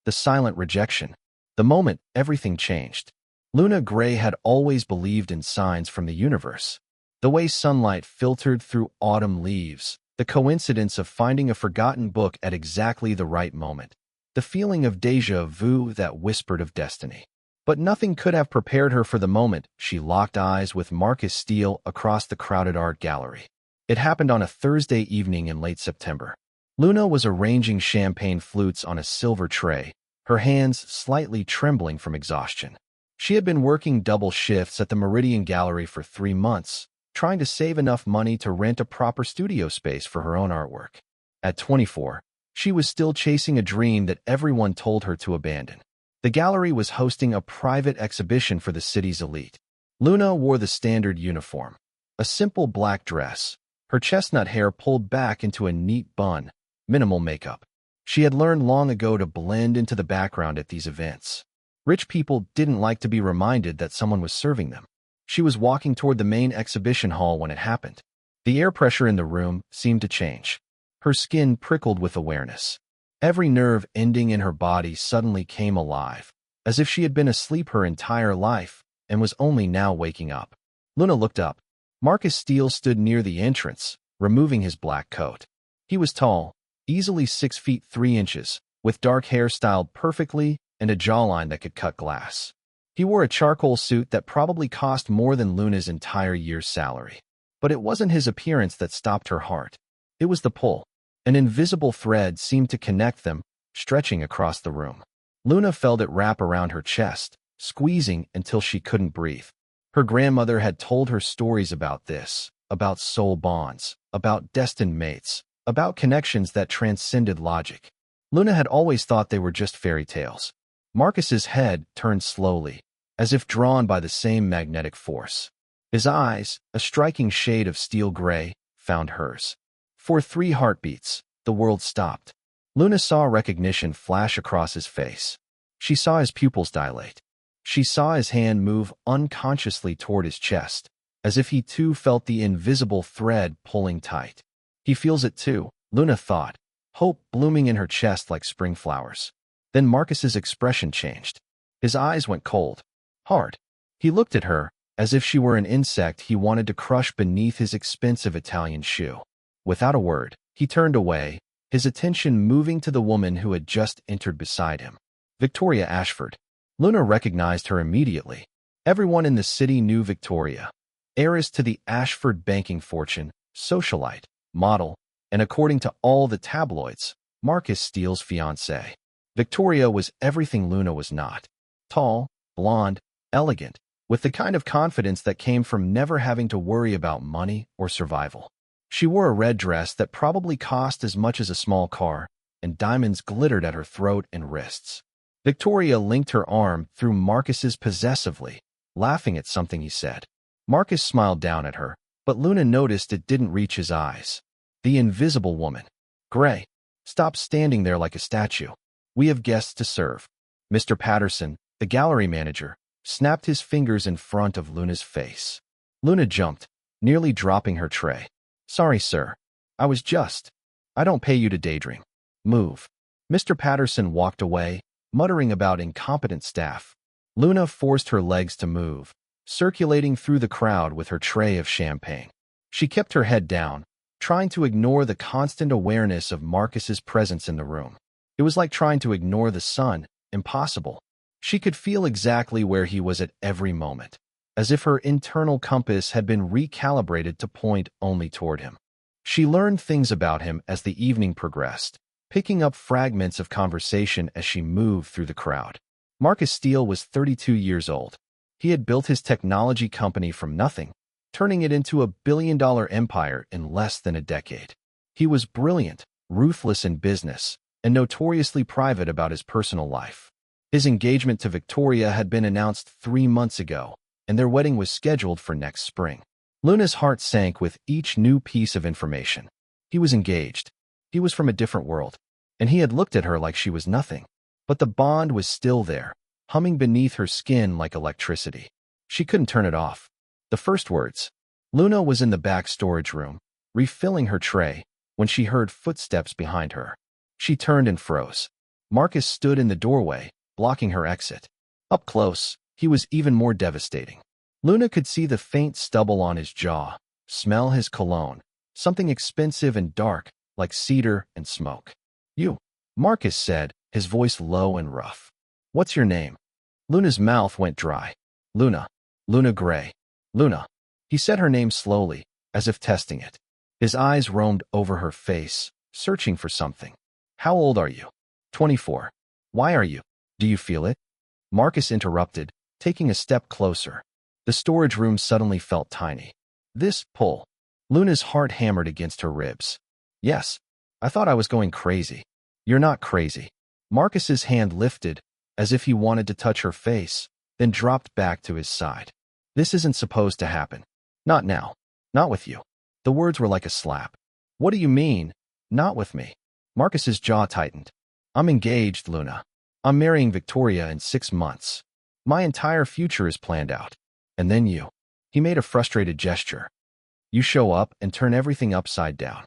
the silent rejection. The moment everything changed. Luna Gray had always believed in signs from the universe. The way sunlight filtered through autumn leaves, the coincidence of finding a forgotten book at exactly the right moment, the feeling of déjà vu that whispered of destiny. But nothing could have prepared her for the moment she locked eyes with Marcus Steele across the crowded art gallery. It happened on a Thursday evening in late September. Luna was arranging champagne flutes on a silver tray, her hands slightly trembling from exhaustion. She had been working double shifts at the Meridian Gallery for 3 months, trying to save enough money to rent a proper studio space for her own artwork. At 24, she was still chasing a dream that everyone told her to abandon. The gallery was hosting a private exhibition for the city's elite. Luna wore the standard uniform, a simple black dress, her chestnut hair pulled back into a neat bun, minimal makeup. She had learned long ago to blend into the background at these events. Rich people didn't like to be reminded that someone was serving them. She was walking toward the main exhibition hall when it happened. The air pressure in the room seemed to change. Her skin prickled with awareness. Every nerve ending in her body suddenly came alive, as if she had been asleep her entire life and was only now waking up. Luna looked up. Marcus Steele stood near the entrance, removing his black coat. He was tall, easily 6 feet 3 inches, with dark hair styled perfectly and a jawline that could cut glass. He wore a charcoal suit that probably cost more than Luna's entire year's salary. But it wasn't his appearance that stopped her heart. It was the pull. An invisible thread seemed to connect them, stretching across the room. Luna felt it wrap around her chest, squeezing until she couldn't breathe. Her grandmother had told her stories about this, about soul bonds, about destined mates, about connections that transcended logic. Luna had always thought they were just fairy tales. Marcus's head turned slowly, as if drawn by the same magnetic force. His eyes, a striking shade of steel gray, found hers. For 3 heartbeats, the world stopped. Luna saw recognition flash across his face. She saw his pupils dilate. She saw his hand move unconsciously toward his chest, as if he too felt the invisible thread pulling tight. He feels it too, Luna thought, hope blooming in her chest like spring flowers. Then Marcus's expression changed. His eyes went cold, hard. He looked at her, as if she were an insect he wanted to crush beneath his expensive Italian shoe. Without a word, he turned away, his attention moving to the woman who had just entered beside him. Victoria Ashford. Luna recognized her immediately. Everyone in the city knew Victoria. Heiress to the Ashford banking fortune, socialite, model, and according to all the tabloids, Marcus Steele's fiancée. Victoria was everything Luna was not. Tall, blonde, elegant, with the kind of confidence that came from never having to worry about money or survival. She wore a red dress that probably cost as much as a small car, and diamonds glittered at her throat and wrists. Victoria linked her arm through Marcus's possessively, laughing at something he said. Marcus smiled down at her, but Luna noticed it didn't reach his eyes. The invisible woman. Gray. Stop standing there like a statue. We have guests to serve. Mr. Patterson, the gallery manager, snapped his fingers in front of Luna's face. Luna jumped, nearly dropping her tray. Sorry, sir. I don't pay you to daydream. Move. Mr. Patterson walked away, muttering about incompetent staff. Luna forced her legs to move, circulating through the crowd with her tray of champagne. She kept her head down, trying to ignore the constant awareness of Marcus's presence in the room. It was like trying to ignore the sun, impossible. She could feel exactly where he was at every moment, as if her internal compass had been recalibrated to point only toward him. She learned things about him as the evening progressed, picking up fragments of conversation as she moved through the crowd. Marcus Steele was 32 years old. He had built his technology company from nothing, turning it into a billion-dollar empire in less than a decade. He was brilliant, ruthless in business, and notoriously private about his personal life. His engagement to Victoria had been announced 3 months ago, and their wedding was scheduled for next spring. Luna's heart sank with each new piece of information. He was engaged. He was from a different world, and he had looked at her like she was nothing. But the bond was still there, humming beneath her skin like electricity. She couldn't turn it off. The first words. Luna was in the back storage room, refilling her tray, when she heard footsteps behind her. She turned and froze. Marcus stood in the doorway, blocking her exit. Up close, he was even more devastating. Luna could see the faint stubble on his jaw, smell his cologne, something expensive and dark, like cedar and smoke. "You," Marcus said, his voice low and rough. "What's your name?" Luna's mouth went dry. "Luna. Luna Gray. Luna." He said her name slowly, as if testing it. His eyes roamed over her face, searching for something. "How old are you?" 24. "Why are you? Do you feel it?" Marcus interrupted, taking a step closer. The storage room suddenly felt tiny. "This pull." Luna's heart hammered against her ribs. "Yes. I thought I was going crazy." "You're not crazy." Marcus's hand lifted, as if he wanted to touch her face, then dropped back to his side. "This isn't supposed to happen. Not now. Not with you." The words were like a slap. "What do you mean, not with me?" Marcus's jaw tightened. "I'm engaged, Luna. I'm marrying Victoria in 6 months. My entire future is planned out. And then you." He made a frustrated gesture. "You show up and turn everything upside down."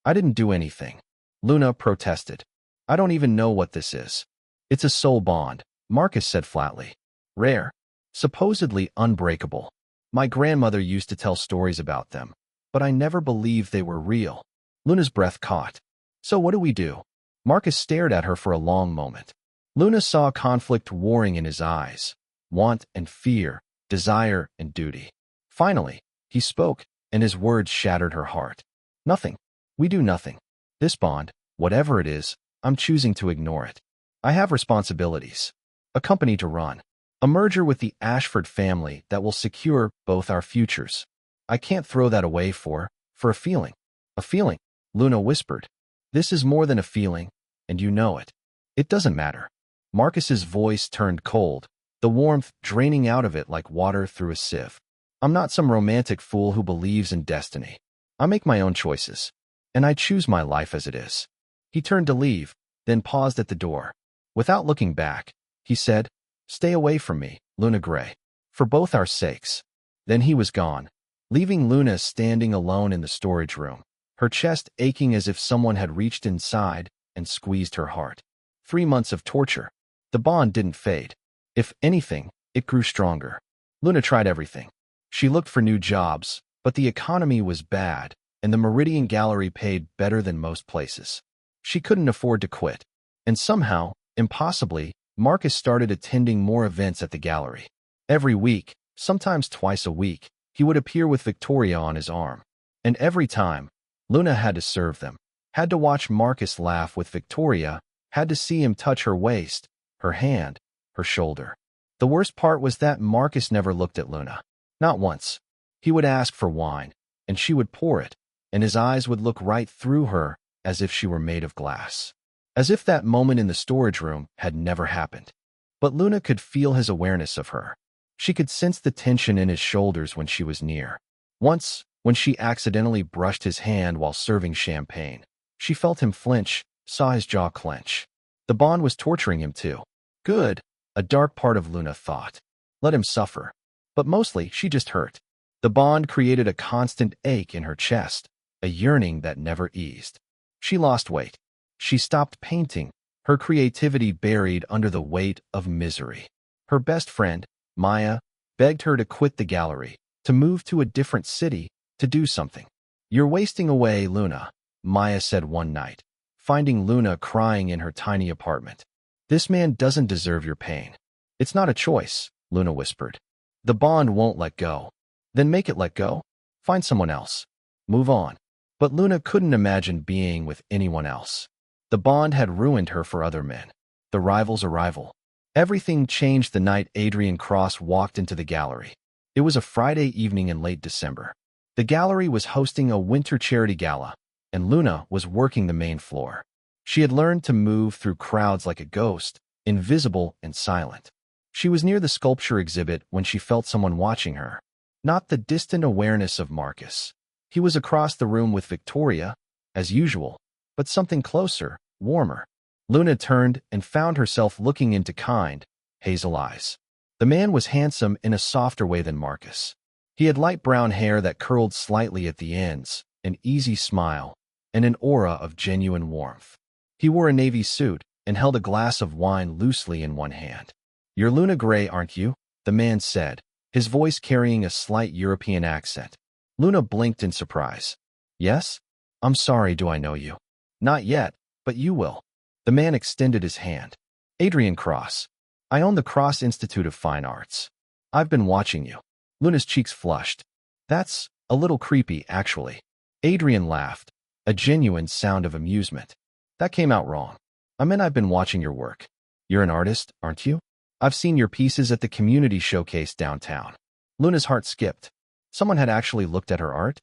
"I didn't do anything," Luna protested. "I don't even know what this is." "It's a soul bond," Marcus said flatly. "Rare. Supposedly unbreakable. My grandmother used to tell stories about them, but I never believed they were real." Luna's breath caught. "So what do we do?" Marcus stared at her for a long moment. Luna saw conflict warring in his eyes, want and fear, desire and duty. Finally, he spoke, and his words shattered her heart. "Nothing. We do nothing. This bond, whatever it is, I'm choosing to ignore it. I have responsibilities. A company to run. A merger with the Ashford family that will secure both our futures. I can't throw that away for a feeling." "A feeling," Luna whispered. "This is more than a feeling, and you know it." "It doesn't matter." Marcus's voice turned cold, the warmth draining out of it like water through a sieve. "I'm not some romantic fool who believes in destiny. I make my own choices, and I choose my life as it is." He turned to leave, then paused at the door. Without looking back, he said, "Stay away from me, Luna Gray, for both our sakes." Then he was gone, leaving Luna standing alone in the storage room, her chest aching as if someone had reached inside and squeezed her heart. 3 months of torture. The bond didn't fade. If anything, it grew stronger. Luna tried everything. She looked for new jobs, but the economy was bad, and the Meridian Gallery paid better than most places. She couldn't afford to quit. And somehow, impossibly, Marcus started attending more events at the gallery. Every week, sometimes twice a week, he would appear with Victoria on his arm. And every time, Luna had to serve them, had to watch Marcus laugh with Victoria, had to see him touch her waist, her hand, her shoulder. The worst part was that Marcus never looked at Luna. Not once. He would ask for wine, and she would pour it, and his eyes would look right through her as if she were made of glass. As if that moment in the storage room had never happened. But Luna could feel his awareness of her. She could sense the tension in his shoulders when she was near. Once, when she accidentally brushed his hand while serving champagne, she felt him flinch, saw his jaw clench. The bond was torturing him too. Good, a dark part of Luna thought. Let him suffer. But mostly, she just hurt. The bond created a constant ache in her chest, a yearning that never eased. She lost weight. She stopped painting, her creativity buried under the weight of misery. Her best friend, Maya, begged her to quit the gallery, to move to a different city, to do something. "You're wasting away, Luna," Maya said one night, finding Luna crying in her tiny apartment. "This man doesn't deserve your pain." "It's not a choice," Luna whispered. "The bond won't let go." "Then make it let go. Find someone else. Move on." But Luna couldn't imagine being with anyone else. The bond had ruined her for other men. The rival's arrival. Everything changed the night Adrian Cross walked into the gallery. It was a Friday evening in late December. The gallery was hosting a winter charity gala, and Luna was working the main floor. She had learned to move through crowds like a ghost, invisible and silent. She was near the sculpture exhibit when she felt someone watching her. Not the distant awareness of Marcus. He was across the room with Victoria, as usual, but something closer, warmer. Luna turned and found herself looking into kind, hazel eyes. The man was handsome in a softer way than Marcus. He had light brown hair that curled slightly at the ends, an easy smile, and an aura of genuine warmth. He wore a navy suit, and held a glass of wine loosely in one hand. "You're Luna Gray, aren't you?" the man said, his voice carrying a slight European accent. Luna blinked in surprise. "Yes? I'm sorry, do I know you?" "Not yet, but you will." The man extended his hand. "Adrian Cross. I own the Cross Institute of Fine Arts. I've been watching you." Luna's cheeks flushed. "That's a little creepy, actually." Adrian laughed, a genuine sound of amusement. "That came out wrong. I meant I've been watching your work. You're an artist, aren't you? I've seen your pieces at the community showcase downtown." Luna's heart skipped. Someone had actually looked at her art?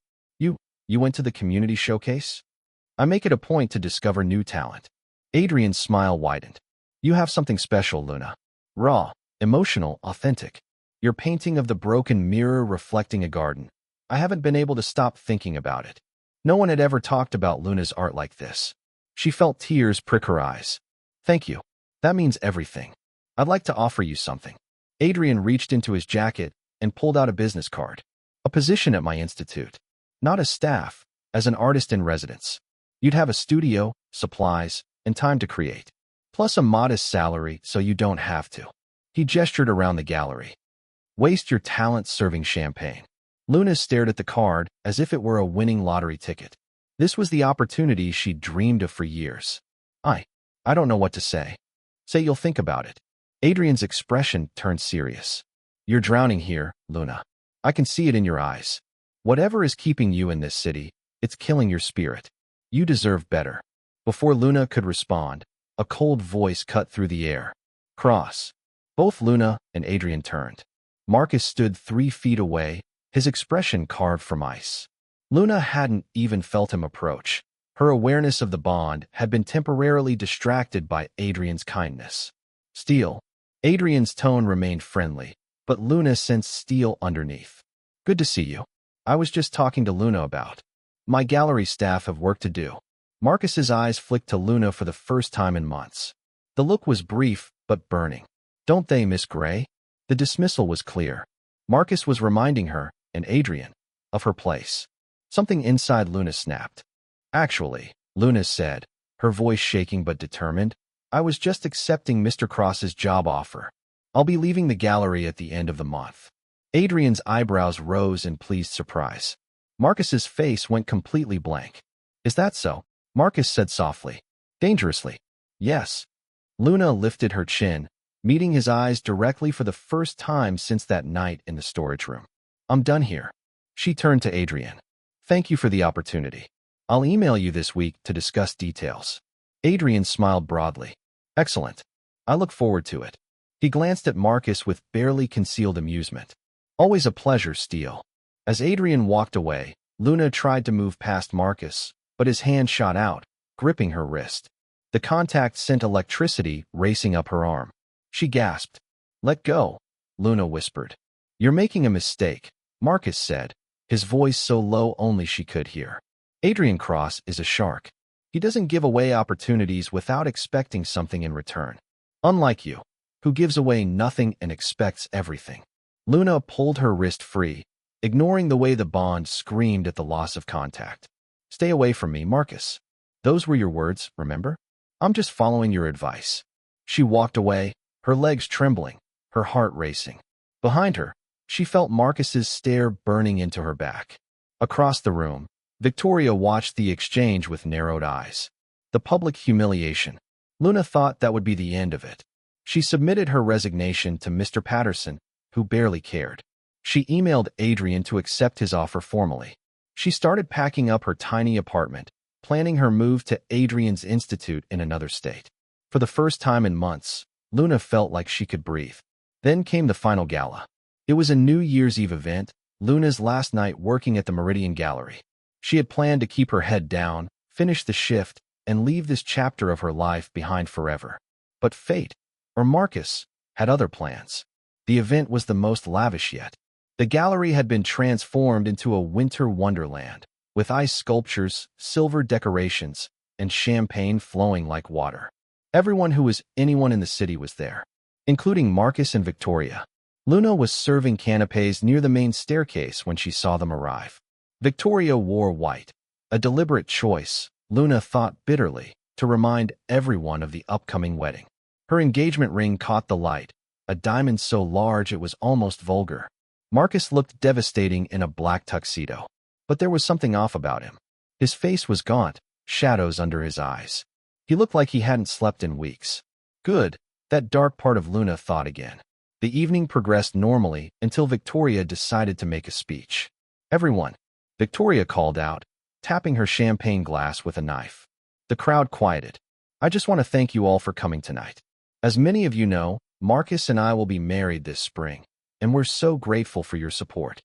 You went to the community showcase?" "I make it a point to discover new talent." Adrian's smile widened. "You have something special, Luna. Raw, emotional, authentic. Your painting of the broken mirror reflecting a garden. I haven't been able to stop thinking about it." No one had ever talked about Luna's art like this. She felt tears prick her eyes. "Thank you. That means everything. I'd like to offer you something." Adrian reached into his jacket and pulled out a business card. "A position at my institute. Not as staff, as an artist in residence. You'd have a studio, supplies, and time to create. Plus a modest salary so you don't have to." He gestured around the gallery. "Waste your talent serving champagne." Luna stared at the card as if it were a winning lottery ticket. This was the opportunity she'd dreamed of for years. I don't know what to say." "Say you'll think about it." Adrian's expression turned serious. "You're drowning here, Luna. I can see it in your eyes. Whatever is keeping you in this city, it's killing your spirit. You deserve better." Before Luna could respond, a cold voice cut through the air. "Cross." Both Luna and Adrian turned. Marcus stood 3 feet away, his expression carved from ice. Luna hadn't even felt him approach. Her awareness of the bond had been temporarily distracted by Adrian's kindness. "Steel." Adrian's tone remained friendly, but Luna sensed steel underneath. "Good to see you. I was just talking to Luna about. My gallery staff have work to do." Marcus's eyes flicked to Luna for the first time in months. The look was brief, but burning. "Don't they, Miss Gray?" The dismissal was clear. Marcus was reminding her, and Adrian, of her place. Something inside Luna snapped. "Actually," Luna said, her voice shaking but determined, "I was just accepting Mr. Cross's job offer. I'll be leaving the gallery at the end of the month." Adrian's eyebrows rose in pleased surprise. Marcus's face went completely blank. "Is that so?" Marcus said softly. "Dangerously." "Yes." Luna lifted her chin, meeting his eyes directly for the first time since that night in the storage room. "I'm done here." She turned to Adrian. "Thank you for the opportunity. I'll email you this week to discuss details." Adrian smiled broadly. "Excellent. I look forward to it." He glanced at Marcus with barely concealed amusement. "Always a pleasure, Steele." As Adrian walked away, Luna tried to move past Marcus, but his hand shot out, gripping her wrist. The contact sent electricity racing up her arm. She gasped. "Let go," Luna whispered. "You're making a mistake," Marcus said, his voice so low only she could hear. "Adrian Cross is a shark. He doesn't give away opportunities without expecting something in return. Unlike you, who gives away nothing and expects everything." Luna pulled her wrist free, ignoring the way the bond screamed at the loss of contact. "Stay away from me, Marcus. Those were your words, remember? I'm just following your advice." She walked away, her legs trembling, her heart racing. Behind her, she felt Marcus's stare burning into her back. Across the room, Victoria watched the exchange with narrowed eyes. The public humiliation. Luna thought that would be the end of it. She submitted her resignation to Mr. Patterson, who barely cared. She emailed Adrian to accept his offer formally. She started packing up her tiny apartment, planning her move to Adrian's institute in another state. For the first time in months, Luna felt like she could breathe. Then came the final gala. It was a New Year's Eve event, Luna's last night working at the Meridian Gallery. She had planned to keep her head down, finish the shift, and leave this chapter of her life behind forever. But fate, or Marcus, had other plans. The event was the most lavish yet. The gallery had been transformed into a winter wonderland, with ice sculptures, silver decorations, and champagne flowing like water. Everyone who was anyone in the city was there, including Marcus and Victoria. Luna was serving canapés near the main staircase when she saw them arrive. Victoria wore white, a deliberate choice, Luna thought bitterly, to remind everyone of the upcoming wedding. Her engagement ring caught the light, a diamond so large it was almost vulgar. Marcus looked devastating in a black tuxedo. But there was something off about him. His face was gaunt, shadows under his eyes. He looked like he hadn't slept in weeks. Good, that dark part of Luna thought again. The evening progressed normally until Victoria decided to make a speech. Everyone, Victoria called out, tapping her champagne glass with a knife. The crowd quieted. I just want to thank you all for coming tonight. As many of you know, Marcus and I will be married this spring, and we're so grateful for your support.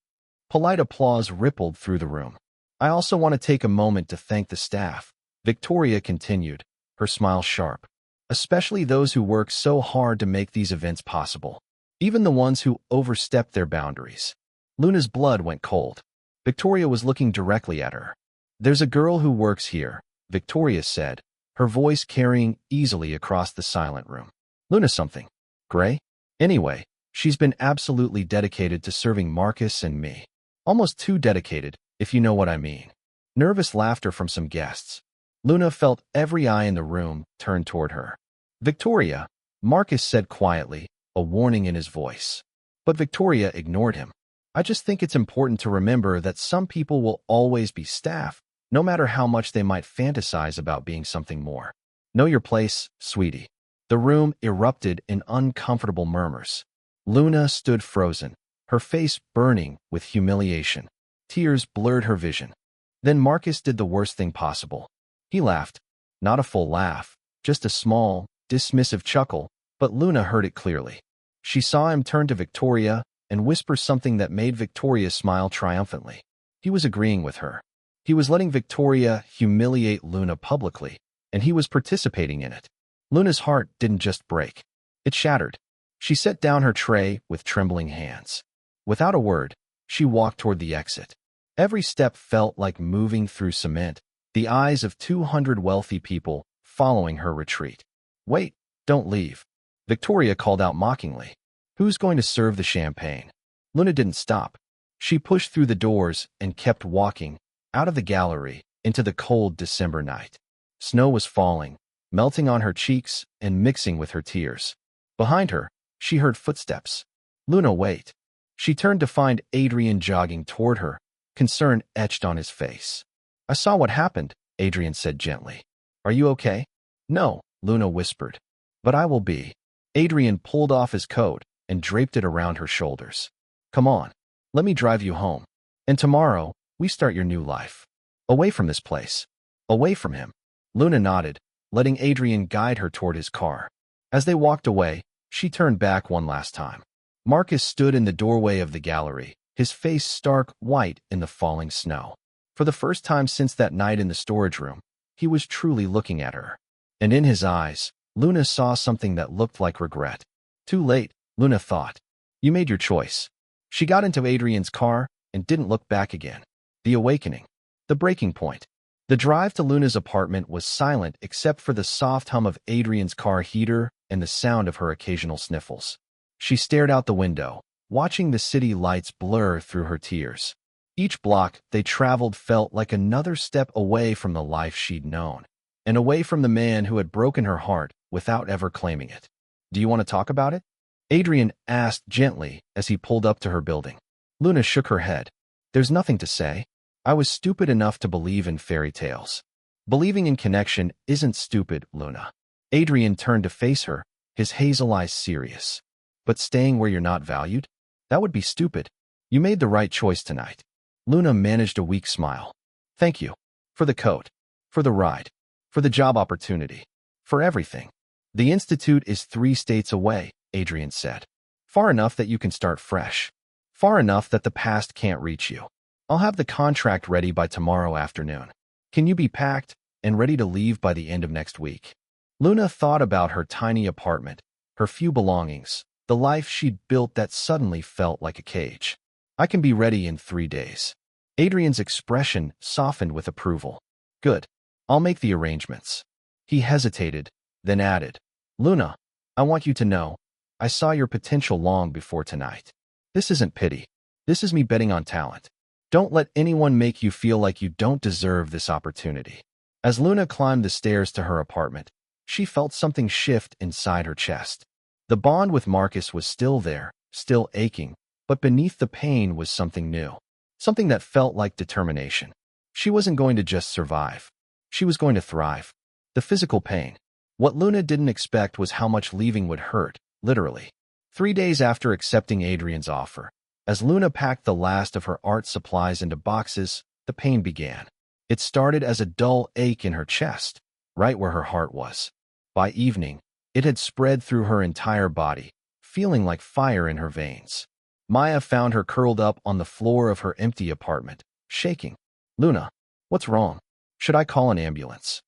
Polite applause rippled through the room. I also want to take a moment to thank the staff, Victoria continued, her smile sharp. Especially those who work so hard to make these events possible. Even the ones who overstepped their boundaries. Luna's blood went cold. Victoria was looking directly at her. There's a girl who works here, Victoria said, her voice carrying easily across the silent room. Luna something. Gray? Anyway, she's been absolutely dedicated to serving Marcus and me. Almost too dedicated, if you know what I mean. Nervous laughter from some guests. Luna felt every eye in the room turn toward her. Victoria, Marcus said quietly, a warning in his voice. But Victoria ignored him. I just think it's important to remember that some people will always be staff, no matter how much they might fantasize about being something more. Know your place, sweetie. The room erupted in uncomfortable murmurs. Luna stood frozen, her face burning with humiliation. Tears blurred her vision. Then Marcus did the worst thing possible. He laughed. Not a full laugh, just a small, dismissive chuckle, but Luna heard it clearly. She saw him turn to Victoria and whisper something that made Victoria smile triumphantly. He was agreeing with her. He was letting Victoria humiliate Luna publicly, and he was participating in it. Luna's heart didn't just break. It shattered. She set down her tray with trembling hands. Without a word, she walked toward the exit. Every step felt like moving through cement, the eyes of 200 wealthy people following her retreat. Wait, don't leave. Victoria called out mockingly. Who's going to serve the champagne? Luna didn't stop. She pushed through the doors and kept walking, out of the gallery, into the cold December night. Snow was falling, melting on her cheeks and mixing with her tears. Behind her, she heard footsteps. Luna, wait. She turned to find Adrian jogging toward her, concern etched on his face. I saw what happened, Adrian said gently. Are you okay? No, Luna whispered. But I will be. Adrian pulled off his coat and draped it around her shoulders. Come on, let me drive you home. And tomorrow, we start your new life. Away from this place. Away from him. Luna nodded, letting Adrian guide her toward his car. As they walked away, she turned back one last time. Marcus stood in the doorway of the gallery, his face stark white in the falling snow. For the first time since that night in the storage room, he was truly looking at her. And in his eyes, Luna saw something that looked like regret. Too late, Luna thought. You made your choice. She got into Adrian's car and didn't look back again. The awakening. The breaking point. The drive to Luna's apartment was silent except for the soft hum of Adrian's car heater and the sound of her occasional sniffles. She stared out the window, watching the city lights blur through her tears. Each block they traveled felt like another step away from the life she'd known, and away from the man who had broken her heart without ever claiming it. Do you want to talk about it? Adrian asked gently as he pulled up to her building. Luna shook her head. There's nothing to say. I was stupid enough to believe in fairy tales. Believing in connection isn't stupid, Luna. Adrian turned to face her, his hazel eyes serious. But staying where you're not valued? That would be stupid. You made the right choice tonight. Luna managed a weak smile. Thank you. For the coat. For the ride. For the job opportunity. For everything. The Institute is 3 states away, Adrian said. Far enough that you can start fresh. Far enough that the past can't reach you. I'll have the contract ready by tomorrow afternoon. Can you be packed and ready to leave by the end of next week? Luna thought about her tiny apartment, her few belongings, the life she'd built that suddenly felt like a cage. I can be ready in 3 days. Adrian's expression softened with approval. Good. I'll make the arrangements. He hesitated, then added, Luna, I want you to know, I saw your potential long before tonight. This isn't pity. This is me betting on talent. Don't let anyone make you feel like you don't deserve this opportunity. As Luna climbed the stairs to her apartment, she felt something shift inside her chest. The bond with Marcus was still there, still aching, but beneath the pain was something new. Something that felt like determination. She wasn't going to just survive. She was going to thrive. The physical pain. What Luna didn't expect was how much leaving would hurt, literally. 3 days after accepting Adrian's offer, as Luna packed the last of her art supplies into boxes, the pain began. It started as a dull ache in her chest, right where her heart was. By evening, it had spread through her entire body, feeling like fire in her veins. Maya found her curled up on the floor of her empty apartment, shaking. "Luna, what's wrong? Should I call an ambulance?"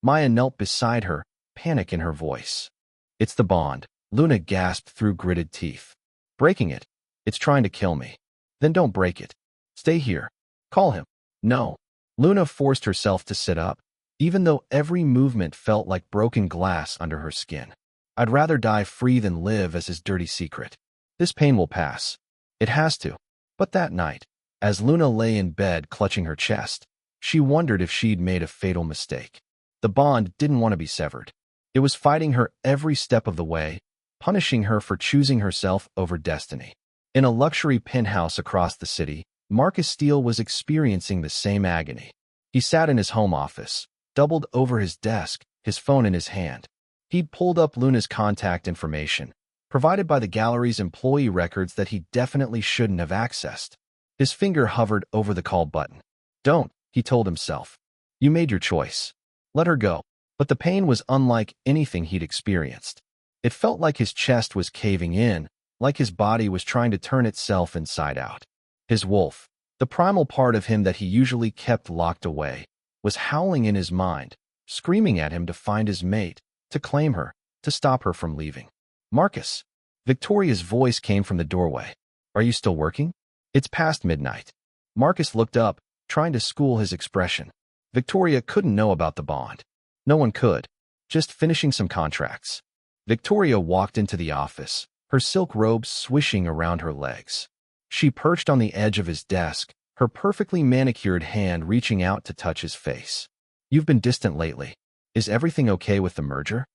Maya knelt beside her, panic in her voice. "It's the bond," Luna gasped through gritted teeth. "Breaking it? It's trying to kill me." "Then don't break it. Stay here. Call him." "No." Luna forced herself to sit up, even though every movement felt like broken glass under her skin. "I'd rather die free than live as his dirty secret. This pain will pass. It has to." But that night, as Luna lay in bed clutching her chest, she wondered if she'd made a fatal mistake. The bond didn't want to be severed. It was fighting her every step of the way, punishing her for choosing herself over destiny. In a luxury penthouse across the city, Marcus Steele was experiencing the same agony. He sat in his home office, doubled over his desk, his phone in his hand. He'd pulled up Luna's contact information, provided by the gallery's employee records that he definitely shouldn't have accessed. His finger hovered over the call button. "Don't," he told himself. "You made your choice. Let her go." But the pain was unlike anything he'd experienced. It felt like his chest was caving in, like his body was trying to turn itself inside out. His wolf, the primal part of him that he usually kept locked away, was howling in his mind, screaming at him to find his mate, to claim her, to stop her from leaving. "Marcus." Victoria's voice came from the doorway. "Are you still working?" "It's past midnight." Marcus looked up, trying to school his expression. Victoria couldn't know about the bond. No one could. Just finishing some contracts. Victoria walked into the office, her silk robes swishing around her legs. She perched on the edge of his desk, her perfectly manicured hand reaching out to touch his face. "You've been distant lately. Is everything okay with the merger?"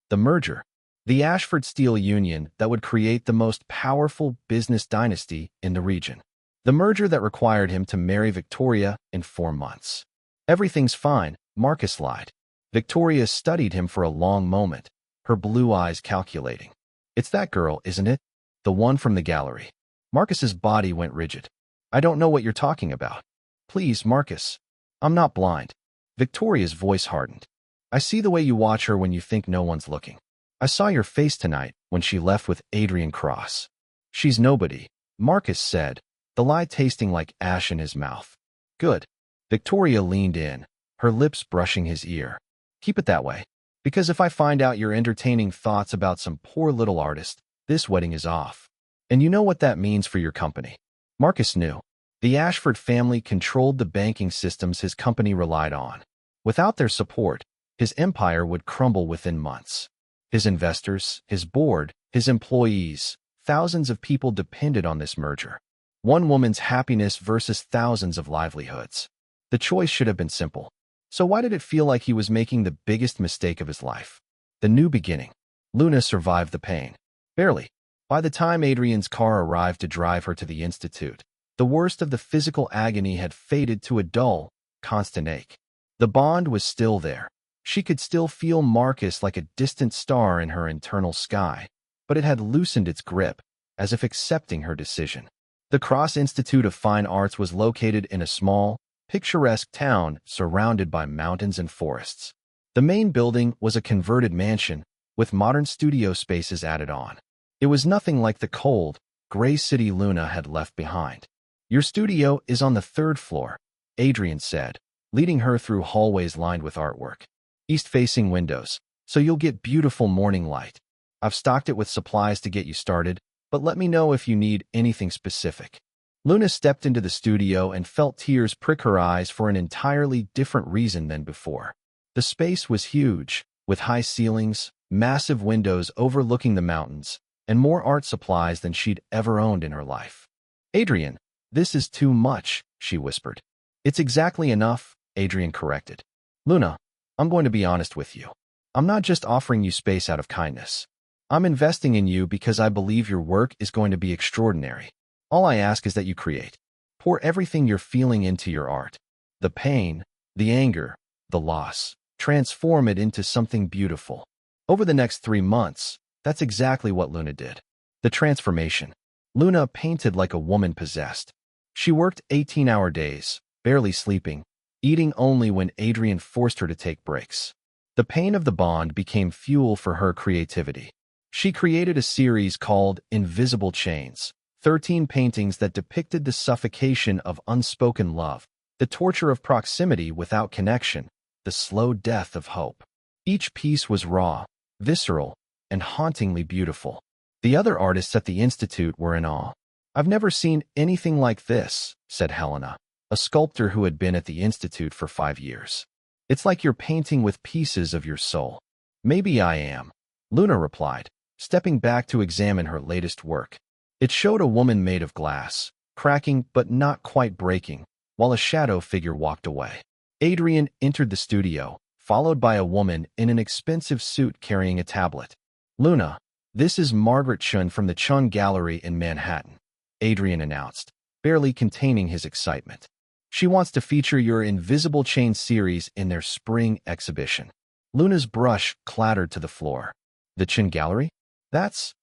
The merger. The Ashford Steel Union that would create the most powerful business dynasty in the region. The merger that required him to marry Victoria in 4 months. "Everything's fine," Marcus lied. Victoria studied him for a long moment, her blue eyes calculating. "It's that girl, isn't it? The one from the gallery." Marcus's body went rigid. "I don't know what you're talking about." "Please, Marcus. I'm not blind." Victoria's voice hardened. "I see the way you watch her when you think no one's looking. I saw your face tonight when she left with Adrian Cross." "She's nobody," Marcus said, the lie tasting like ash in his mouth. "Good." Victoria leaned in, her lips brushing his ear. "Keep it that way. Because if I find out you're entertaining thoughts about some poor little artist, this wedding is off. And you know what that means for your company." Marcus knew. The Ashford family controlled the banking systems his company relied on. Without their support, his empire would crumble within months. His investors, his board, his employees, thousands of people depended on this merger. One woman's happiness versus thousands of livelihoods. The choice should have been simple. So why did it feel like he was making the biggest mistake of his life? The new beginning. Luna survived the pain. Barely. By the time Adrian's car arrived to drive her to the institute, the worst of the physical agony had faded to a dull, constant ache. The bond was still there. She could still feel Marcus like a distant star in her internal sky, but it had loosened its grip, as if accepting her decision. The Cross Institute of Fine Arts was located in a small, picturesque town surrounded by mountains and forests. The main building was a converted mansion, with modern studio spaces added on. It was nothing like the cold, gray city Luna had left behind. "Your studio is on the 3rd floor," Adrian said, leading her through hallways lined with artwork. "East-facing windows, so you'll get beautiful morning light. I've stocked it with supplies to get you started, but let me know if you need anything specific." Luna stepped into the studio and felt tears prick her eyes for an entirely different reason than before. The space was huge, with high ceilings, massive windows overlooking the mountains, and more art supplies than she'd ever owned in her life. "Adrian, this is too much," she whispered. "It's exactly enough," Adrian corrected. "Luna, I'm going to be honest with you. I'm not just offering you space out of kindness. I'm investing in you because I believe your work is going to be extraordinary. All I ask is that you create. Pour everything you're feeling into your art. The pain, the anger, the loss. Transform it into something beautiful. Over the next 3 months, that's exactly what Luna did. The transformation. Luna painted like a woman possessed. She worked 18-hour days, barely sleeping, eating only when Adrian forced her to take breaks. The pain of the bond became fuel for her creativity. She created a series called Invisible Chains, 13 paintings that depicted the suffocation of unspoken love, the torture of proximity without connection, the slow death of hope. Each piece was raw, visceral, and hauntingly beautiful. The other artists at the Institute were in awe. "I've never seen anything like this," said Helena, a sculptor who had been at the Institute for 5 years. "It's like you're painting with pieces of your soul." "Maybe I am," Luna replied, stepping back to examine her latest work. It showed a woman made of glass, cracking but not quite breaking, while a shadow figure walked away. Adrian entered the studio, followed by a woman in an expensive suit carrying a tablet. "Luna, this is Margaret Chun from the Chun Gallery in Manhattan," Adrian announced, barely containing his excitement. "She wants to feature your Invisible Chain series in their spring exhibition." Luna's brush clattered to the floor. "The Chun Gallery? That's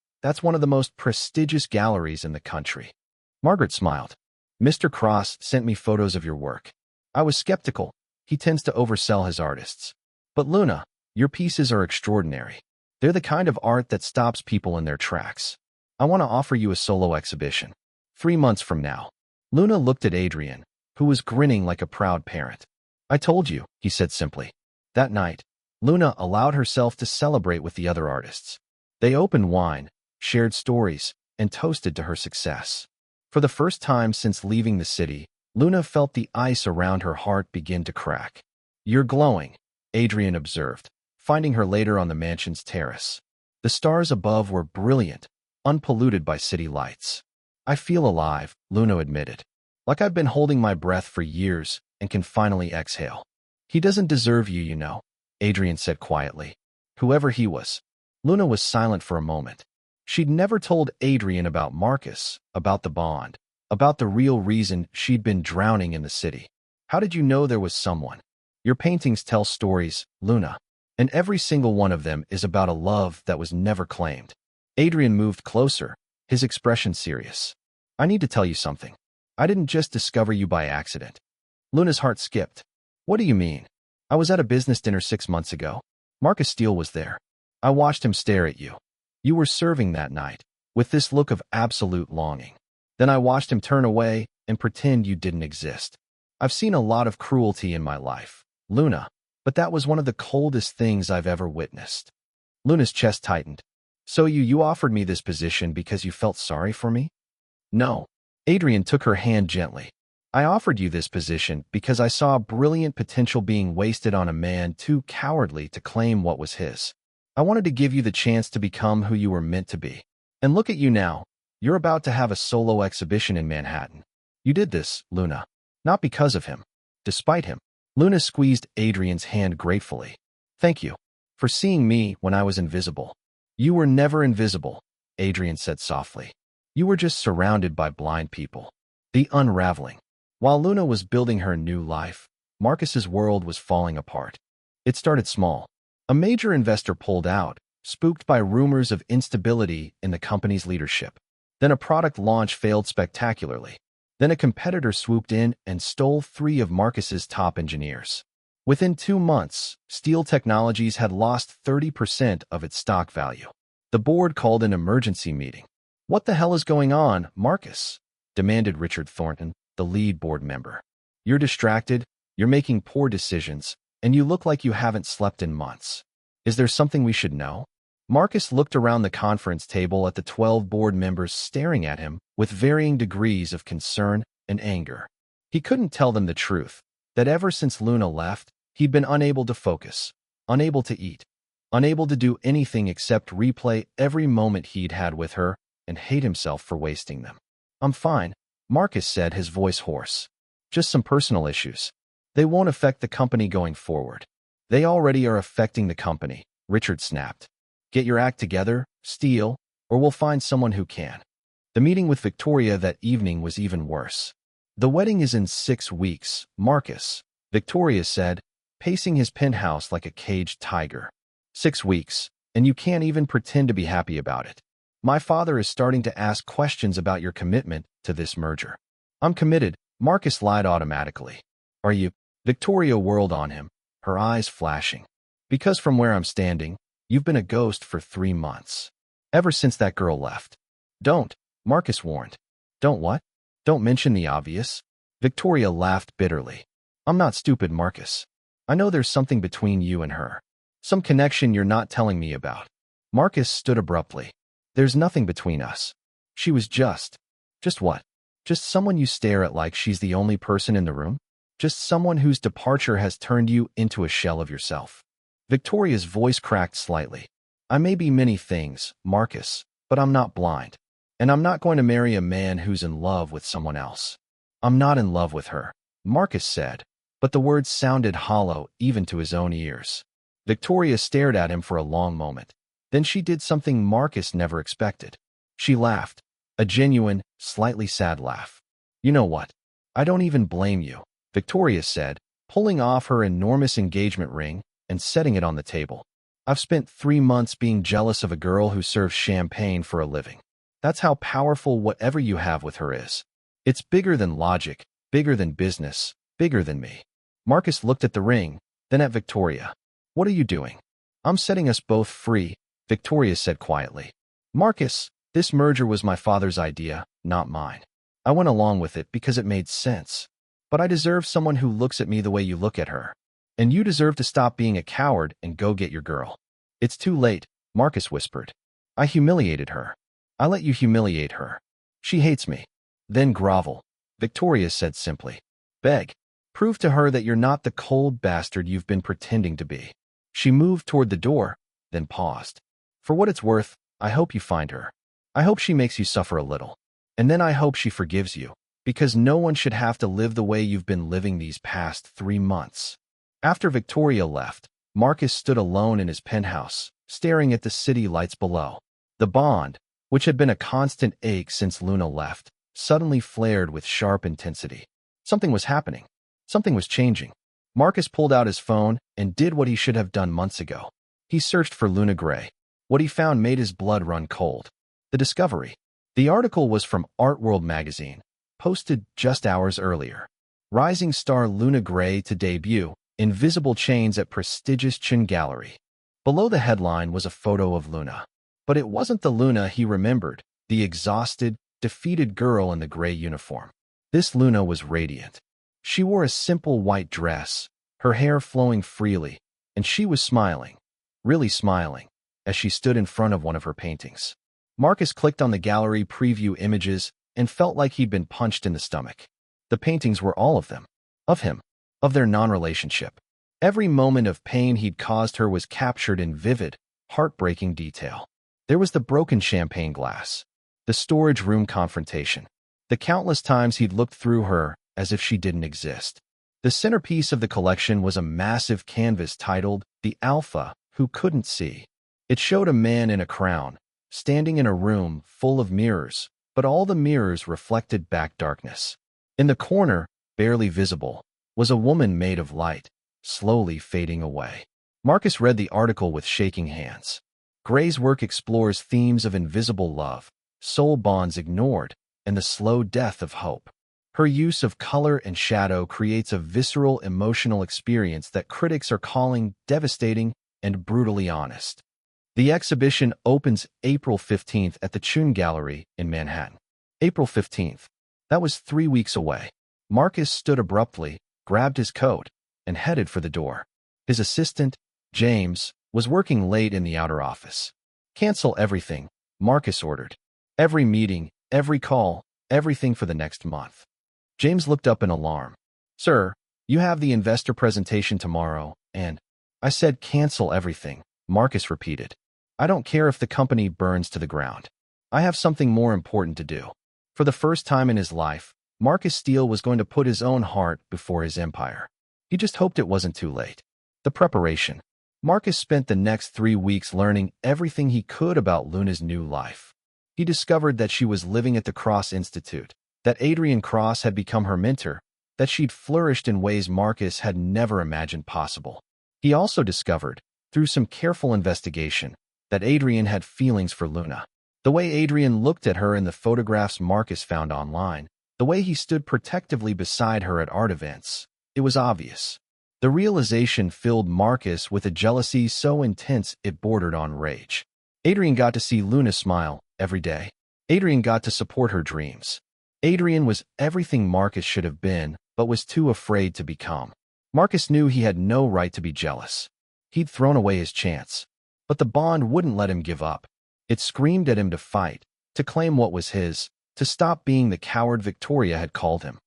one of the most prestigious galleries in the country." Margaret smiled. "Mr. Cross sent me photos of your work. I was skeptical. He tends to oversell his artists. But Luna, your pieces are extraordinary. They're the kind of art that stops people in their tracks. I want to offer you a solo exhibition. 3 months from now." Luna looked at Adrian, who was grinning like a proud parent. "I told you," he said simply. That night, Luna allowed herself to celebrate with the other artists. They opened wine, shared stories, and toasted to her success. For the first time since leaving the city, Luna felt the ice around her heart begin to crack. "You're glowing," Adrian observed, finding her later on the mansion's terrace. The stars above were brilliant, unpolluted by city lights. "I feel alive," Luna admitted. "Like I've been holding my breath for years and can finally exhale." "He doesn't deserve you, you know," Adrian said quietly. Whoever he was. Luna was silent for a moment. She'd never told Adrian about Marcus, about the bond, about the real reason she'd been drowning in the city. "How did you know there was someone?" "Your paintings tell stories, Luna, and every single one of them is about a love that was never claimed." Adrian moved closer, his expression serious. "I need to tell you something. I didn't just discover you by accident." Luna's heart skipped. "What do you mean?" "I was at a business dinner 6 months ago. Marcus Steele was there. I watched him stare at you. You were serving that night, with this look of absolute longing. Then I watched him turn away and pretend you didn't exist. I've seen a lot of cruelty in my life, Luna, but that was one of the coldest things I've ever witnessed." Luna's chest tightened. "So you offered me this position because you felt sorry for me?" "No." Adrian took her hand gently. "I offered you this position because I saw brilliant potential being wasted on a man too cowardly to claim what was his. I wanted to give you the chance to become who you were meant to be. And look at you now. You're about to have a solo exhibition in Manhattan. You did this, Luna, not because of him, despite him." Luna squeezed Adrian's hand gratefully. "Thank you for seeing me when I was invisible." "You were never invisible," Adrian said softly. "You were just surrounded by blind people." The unraveling. While Luna was building her new life, Marcus's world was falling apart. It started small. A major investor pulled out, spooked by rumors of instability in the company's leadership. Then a product launch failed spectacularly. Then a competitor swooped in and stole 3 of Marcus's top engineers. Within 2 months, Steel Technologies had lost 30% of its stock value. The board called an emergency meeting. "What the hell is going on, Marcus?" demanded Richard Thornton, the lead board member. "You're distracted, you're making poor decisions, and you look like you haven't slept in months. Is there something we should know?" Marcus looked around the conference table at the 12 board members staring at him with varying degrees of concern and anger. He couldn't tell them the truth, that ever since Luna left, he'd been unable to focus, unable to eat, unable to do anything except replay every moment he'd had with her and hate himself for wasting them. "I'm fine," Marcus said, his voice hoarse. "Just some personal issues. They won't affect the company going forward." They already are affecting the company, Richard snapped. Get your act together, Steele, or we'll find someone who can. The meeting with Victoria that evening was even worse. The wedding is in 6 weeks, Marcus, Victoria said, pacing his penthouse like a caged tiger. 6 weeks, and you can't even pretend to be happy about it. My father is starting to ask questions about your commitment to this merger. I'm committed, Marcus lied automatically. Are you? Victoria whirled on him, her eyes flashing. Because from where I'm standing, you've been a ghost for 3 months. Ever since that girl left. Don't, Marcus warned. Don't what? Don't mention the obvious. Victoria laughed bitterly. I'm not stupid, Marcus. I know there's something between you and her. Some connection you're not telling me about. Marcus stood abruptly. There's nothing between us. She was just what? Just someone you stare at like she's the only person in the room? Just someone whose departure has turned you into a shell of yourself. Victoria's voice cracked slightly. I may be many things, Marcus, but I'm not blind. And I'm not going to marry a man who's in love with someone else. I'm not in love with her, Marcus said, but the words sounded hollow even to his own ears. Victoria stared at him for a long moment. Then she did something Marcus never expected. She laughed, a genuine, slightly sad laugh. You know what? I don't even blame you, Victoria said, pulling off her enormous engagement ring and setting it on the table. I've spent 3 months being jealous of a girl who serves champagne for a living. That's how powerful whatever you have with her is. It's bigger than logic, bigger than business, bigger than me. Marcus looked at the ring, then at Victoria. What are you doing? I'm setting us both free, Victoria said quietly. Marcus, this merger was my father's idea, not mine. I went along with it because it made sense. But I deserve someone who looks at me the way you look at her. And you deserve to stop being a coward and go get your girl. It's too late, Marcus whispered. I humiliated her. I let you humiliate her. She hates me. Then grovel, Victoria said simply. Beg. Prove to her that you're not the cold bastard you've been pretending to be. She moved toward the door, then paused. For what it's worth, I hope you find her. I hope she makes you suffer a little. And then I hope she forgives you, because no one should have to live the way you've been living these past 3 months. After Victoria left, Marcus stood alone in his penthouse, staring at the city lights below. The bond, which had been a constant ache since Luna left, suddenly flared with sharp intensity. Something was happening. Something was changing. Marcus pulled out his phone and did what he should have done months ago. He searched for Luna Gray. What he found made his blood run cold. The discovery. The article was from Art World magazine, posted just hours earlier. Rising star Luna Gray to debut, invisible chains at prestigious Chin Gallery. Below the headline was a photo of Luna. But it wasn't the Luna he remembered, the exhausted, defeated girl in the gray uniform. This Luna was radiant. She wore a simple white dress, her hair flowing freely, and she was smiling, really smiling, as she stood in front of one of her paintings. Marcus clicked on the gallery preview images and felt like he'd been punched in the stomach. The paintings were all of them. Of him. Of their non-relationship. Every moment of pain he'd caused her was captured in vivid, heartbreaking detail. There was the broken champagne glass, the storage room confrontation, the countless times he'd looked through her as if she didn't exist. The centerpiece of the collection was a massive canvas titled The Alpha Who Couldn't See. It showed a man in a crown, standing in a room full of mirrors, but all the mirrors reflected back darkness. In the corner, barely visible, was a woman made of light, slowly fading away. Marcus read the article with shaking hands. Gray's work explores themes of invisible love, soul bonds ignored, and the slow death of hope. Her use of color and shadow creates a visceral emotional experience that critics are calling devastating and brutally honest. The exhibition opens April 15th at the Chun Gallery in Manhattan. April 15th. That was 3 weeks away. Marcus stood abruptly, grabbed his coat, and headed for the door. His assistant, James, was working late in the outer office. Cancel everything, Marcus ordered. Every meeting, every call, everything for the next month. James looked up in alarm. Sir, you have the investor presentation tomorrow, and I said cancel everything, Marcus repeated. I don't care if the company burns to the ground. I have something more important to do. For the first time in his life, Marcus Steele was going to put his own heart before his empire. He just hoped it wasn't too late. The preparation. Marcus spent the next 3 weeks learning everything he could about Luna's new life. He discovered that she was living at the Cross Institute, that Adrian Cross had become her mentor, that she'd flourished in ways Marcus had never imagined possible. He also discovered, through some careful investigation, that Adrian had feelings for Luna. The way Adrian looked at her in the photographs Marcus found online, the way he stood protectively beside her at art events, it was obvious. The realization filled Marcus with a jealousy so intense it bordered on rage. Adrian got to see Luna smile every day. Adrian got to support her dreams. Adrian was everything Marcus should have been, but was too afraid to become. Marcus knew he had no right to be jealous. He'd thrown away his chance. But the bond wouldn't let him give up. It screamed at him to fight, to claim what was his, to stop being the coward Victoria had called him.